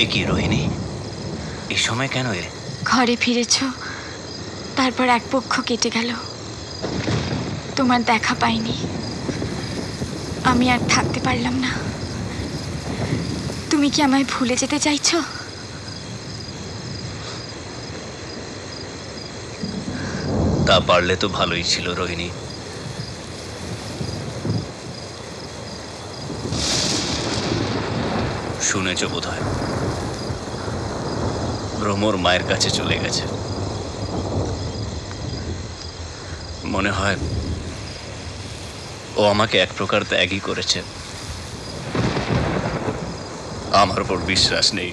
এ কি রোহিণী, এই সময় কেন এ? ঘরে ফিরেছ, তারপর এক পক্ষ কেটে গেল, তোমার দেখা পাইনি। আমি আর থাকতে পারলাম না। তুমি কি আমায় ভুলে যেতে চাইছো? তা পারলে তো ভালোই ছিল রোহিণী। শুনেছ বোধহয় ভ্রমর মায়ের কাছে চলে গেছে। মনে হয় ও আমাকে এক প্রকার ত্যাগই করেছে। আমার উপর বিশ্বাস নেই,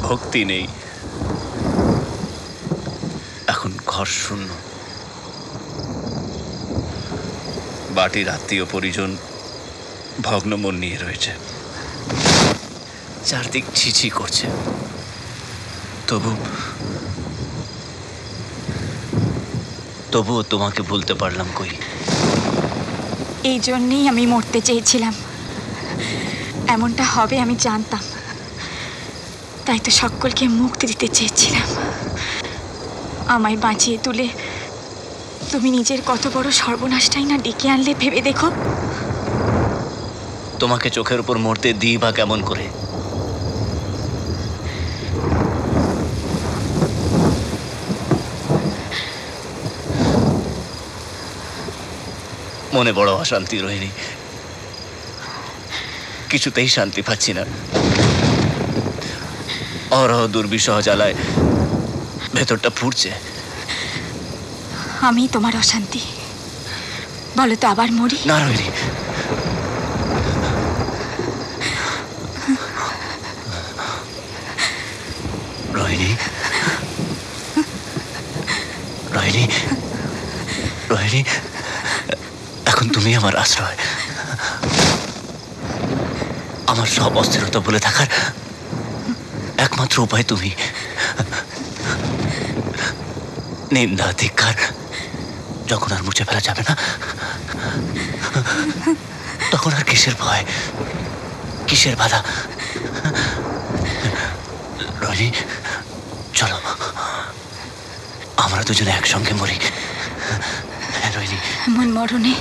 ভক্তি নেই। এখন ঘর শূন্য, বাটির আত্মীয় পরিজন ভগ্ন মন নিয়ে রয়েছে, চারদিক ছিছি করছে। তবুও তোমাকে ভুলতে পারলাম কই। এই জন্যেই আমি মরতে চেয়েছিলাম। এমনটা হবে আমি জানতাম, তাই তো সকলকে মুক্তি দিতে চেয়েছিলাম। আমায় বাঁচিয়ে তুলে তুমি নিজের কত বড় সর্বনাশটাই না ডেকে আনলে ভেবে দেখো। তোমাকে চোখের উপর মরতে দিই বা কেমন করে? মনে বড় অশান্তি রোহিণী, কিছুতেই শান্তি পাচ্ছি না। অরহ দুর্বিষহ জ্বালায় ভেতরটা ফুটছে। আমি তোমার অশান্তি? বলো তো আবার মরি? না রোহিণী, রোহিণী, রোহিণী, রোহিণী, এখন তুমি আমার আশ্রয়, আমার সব অস্থিরতা বলে থাকার একমাত্র উপায় তুমি। নিন্দা ধিক্কার যখন আর মুছে ফেলা যাবে না, তখন আর কিসের ভয়, কিসের বাধা? রোহিণী, চলো আমরা দুজনে একসঙ্গে মরি। রোহিণী, এমন মরণে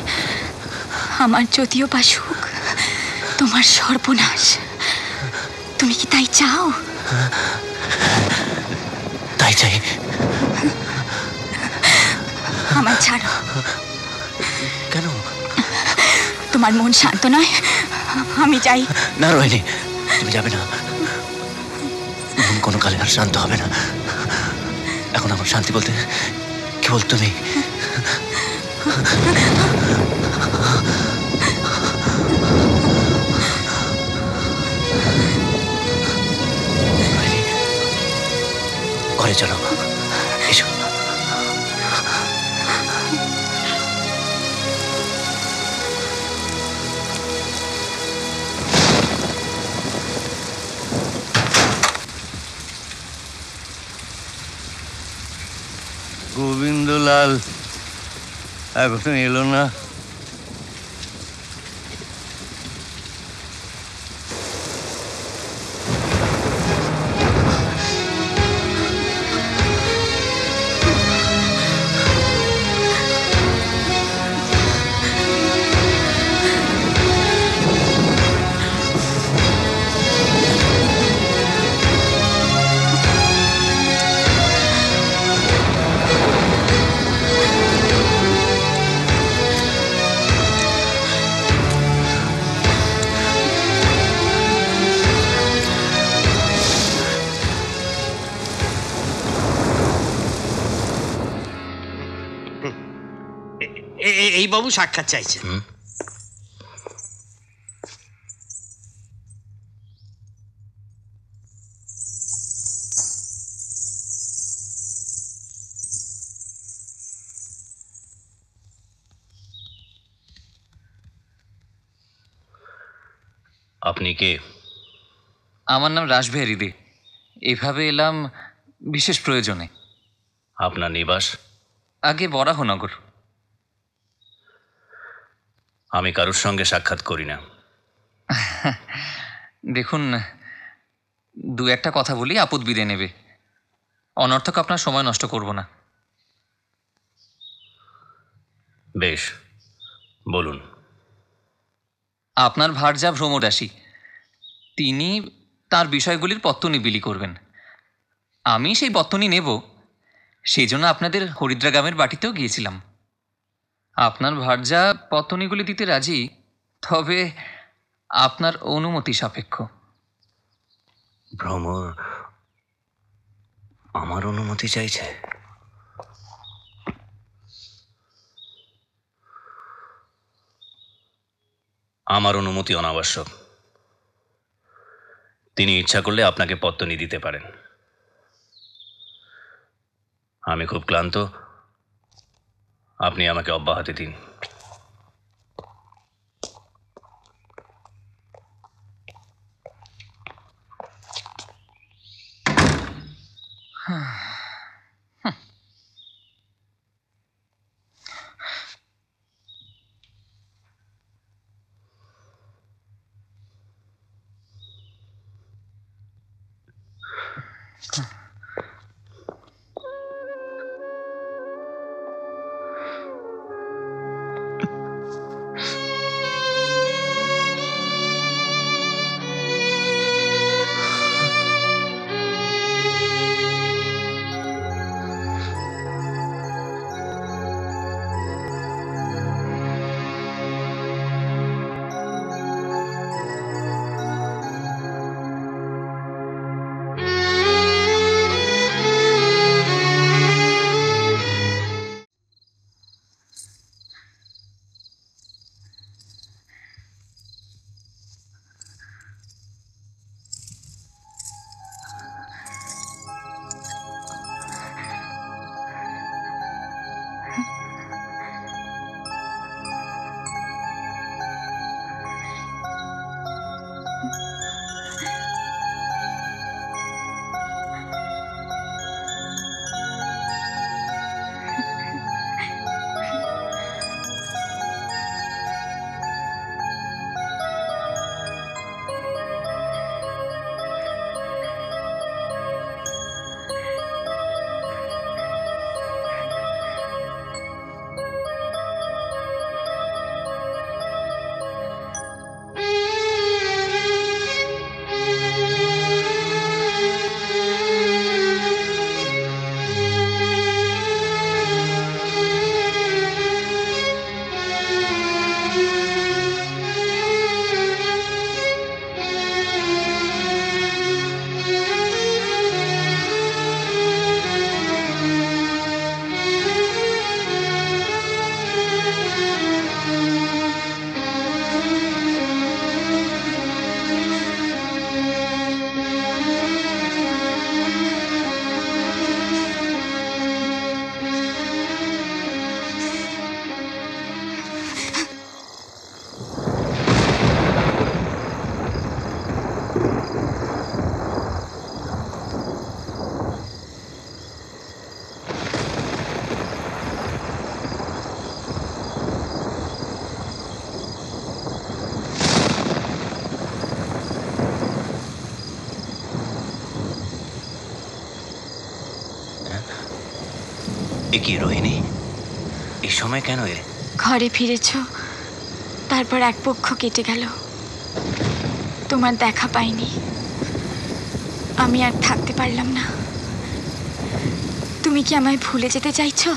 আমার যদিও বা সুখ, তোমার সর্বনাশ। তুমি কি তাই চাও? তাই চাই। আমায় ছাড়ো। কেন? তোমার মন শান্ত নয়? আমি যাই। না রোহিণী, তুমি যাবে না। মন কোনো কালে আর শান্ত হবে না। এখন আমার শান্তি বলতে কেবল তুমি। ঘরে চলো, এসো। গোবিন্দলাল এখনো এলো না? এই বাবু সাক্ষাৎ চাইছে। আপনি কে? আমার নাম রাসবিহারী দে। এভাবে এলাম বিশেষ প্রয়োজনে। আপনার নিবাস? আগে বরাহনগর। আমি কারোর সঙ্গে সাক্ষাৎ করি না। দেখুন, দু একটা কথা বলি আপদ বিদে নেবে। অনর্থক আপনার সময় নষ্ট করব না। বেশ, বলুন। আপনার ভার্যা ভ্রমরাশি, তিনি তার বিষয়গুলির পত্তনি বিলি করবেন। আমি সেই পত্তনি নেব, সেই জন্য আপনাদের হরিদ্রা গ্রামের বাটিতেও গিয়েছিলাম। আপনার ভার্যা পত্তনিগুলি দিতে রাজি, তবে আপনার অনুমতি সাপেক্ষ। ভ্রমর আমার অনুমতি চাইছে? আমার অনুমতি অনাবশ্যক। তিনি ইচ্ছা করলে আপনাকে পত্তনি দিতে পারেন। আমি খুব ক্লান্ত, আপনি আমাকে অব্যাহতি দিন। এ কি রোহিণী, এই সময় কেন এলে? ঘরে ফিরেছ, তারপর এক পক্ষ কেটে গেল, তোমার দেখা পাইনি। আমি আর থাকতে পারলাম না। তুমি কি আমায় ভুলে যেতে চাইছো?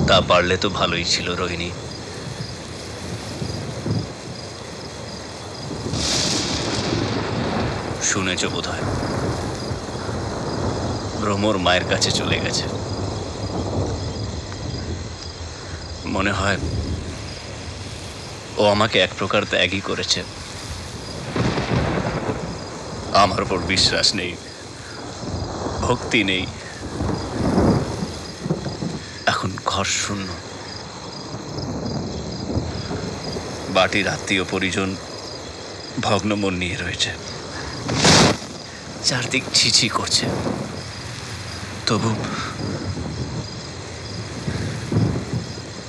তা পারলে তো ভালোই ছিল রোহিণী। শুনেছ বোধহয় ভ্রমর মায়ের কাছে চলে গেছে। মনে হয় ও আমাকে এক প্রকার ত্যাগই করেছে। আমার উপর বিশ্বাস নেই, ভক্তি নেই। এখন ঘর শূন্য, বাটির আত্মীয় পরিজন ভগ্ন মন নিয়ে রয়েছে, চারদিক ছিছি করছে।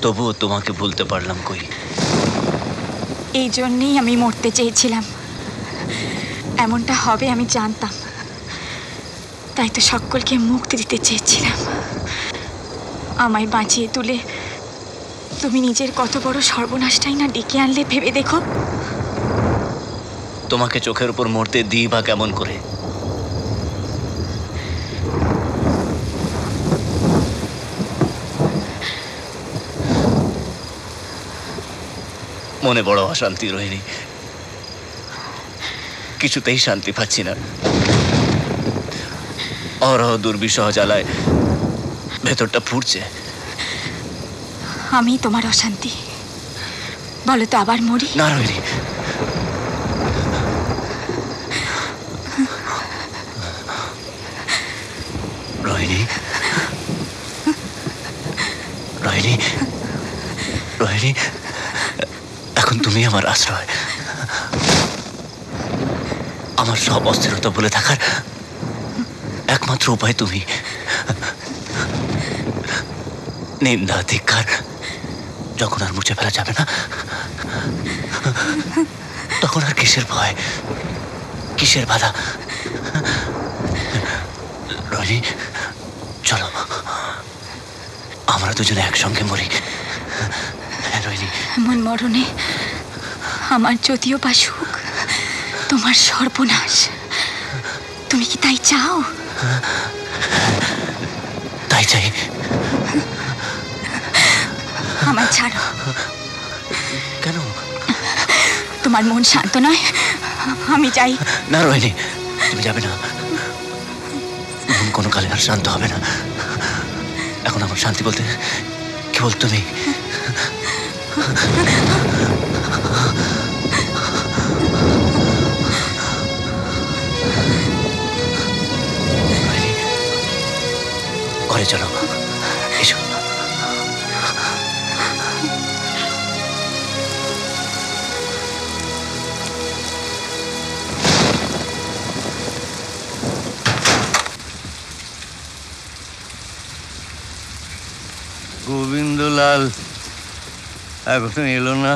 তবুও তোমাকে ভুলতে পারলাম কই। এই জন্যেই আমি মরতে চেয়েছিলাম। এমনটা হবে আমি জানতাম, তাই তো সকলকে মুক্তি দিতে চেয়েছিলাম। আমায় বাঁচিয়ে তুলে তুমি নিজের কত বড় সর্বনাশটাই না ডেকে আনলে ভেবে দেখো। তোমাকে চোখের উপর মরতে দিই বা কেমন করে? মনে বড় অশান্তি, রোহিণী। কিছুতেই শান্তি পাচ্ছি না। অরহ দুর্বিষহ জ্বালায় ভেতরটা ফুটছে। আমি তোমার অশান্তি? বলো তো আবার মরি? না রোহিণী, রোহিণী, রোহিণী, রোহিণী, এখন তুমি আমার আশ্রয়, আমার সব অস্থিরতা বলে থাকার একমাত্র উপায় তুমি। নিন্দা ধিক্কার যখন আর মুছে ফেলা যাবে না, তখন আর কিসের ভয়, কিসের বাধা? রনি, চলো আমরা দুজনে একসঙ্গে মরি। হ্যাঁ রোহিণী, এমন মরণে আমার যদিও বা সুখ, তোমার সর্বনাশ। তুমি কি তাই চাও? তাই চাই। আমায় ছাড়ো। কেন? তোমার মন শান্ত নয়? আমি যাই। না রোহিণী, তুমি যাবে না। মন কোনো কালে আর শান্ত হবে না। এখন আমার শান্তি বলতে কেবল তুমি। রোহিণী, ঘরে চলো, এসো। গোবিন্দলাল এখনো এলো না?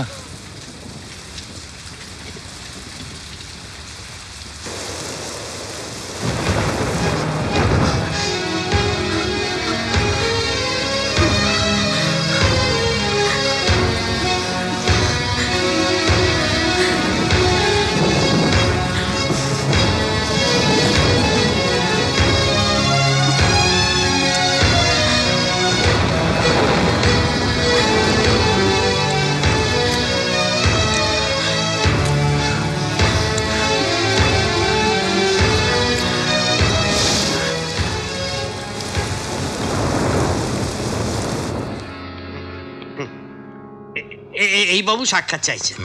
এই বাবু সাক্ষাৎ চাইছেন।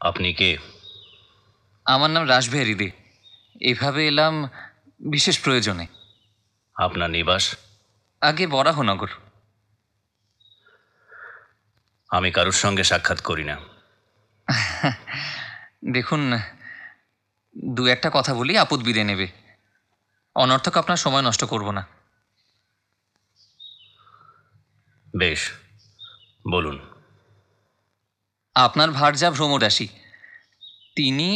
আপনি কে? আমার নাম রাসবিহারী দে। এভাবে এলাম বিশেষ প্রয়োজনে। আপনার নিবাস? আগে বরাহনগর। আমি কারোর সঙ্গে সাক্ষাৎ করি না। দেখুন, দু একটা কথা বলি, আপদ বিদে নেবে। অনর্থক আপনার সময় নষ্ট করব না। বেশ, বলুন। আপনার ভার্যা ভ্রমদাসী, তিনি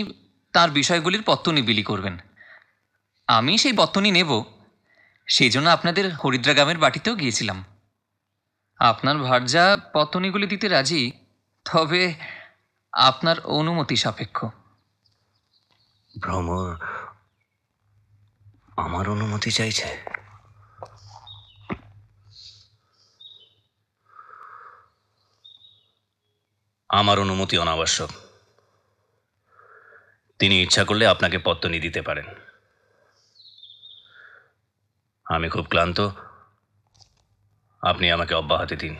তার বিষয়গুলির পত্তনি বিলি করবেন। আমি সেই পত্তনি নেব, সেই জন্য আপনাদের হরিদ্রা গ্রামের বাটিতেও গিয়েছিলাম। আপনার ভার্যা পত্তনিগুলি দিতে রাজি, তবে আপনার অনুমতি সাপেক্ষ। ভ্রমর আমার অনুমতি চাইছে? আমার অনুমতি অনাবশ্যক। তিনি ইচ্ছা করলে আপনাকে পত্তনি দিতে পারেন। আমি খুব ক্লান্ত, আপনি আমাকে অব্যাহতি দিন।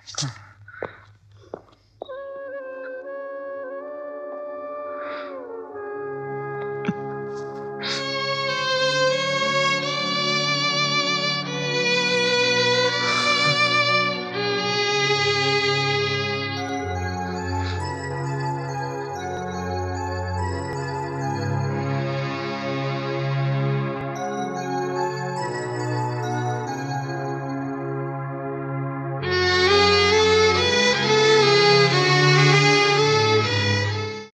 হ্যাঁ।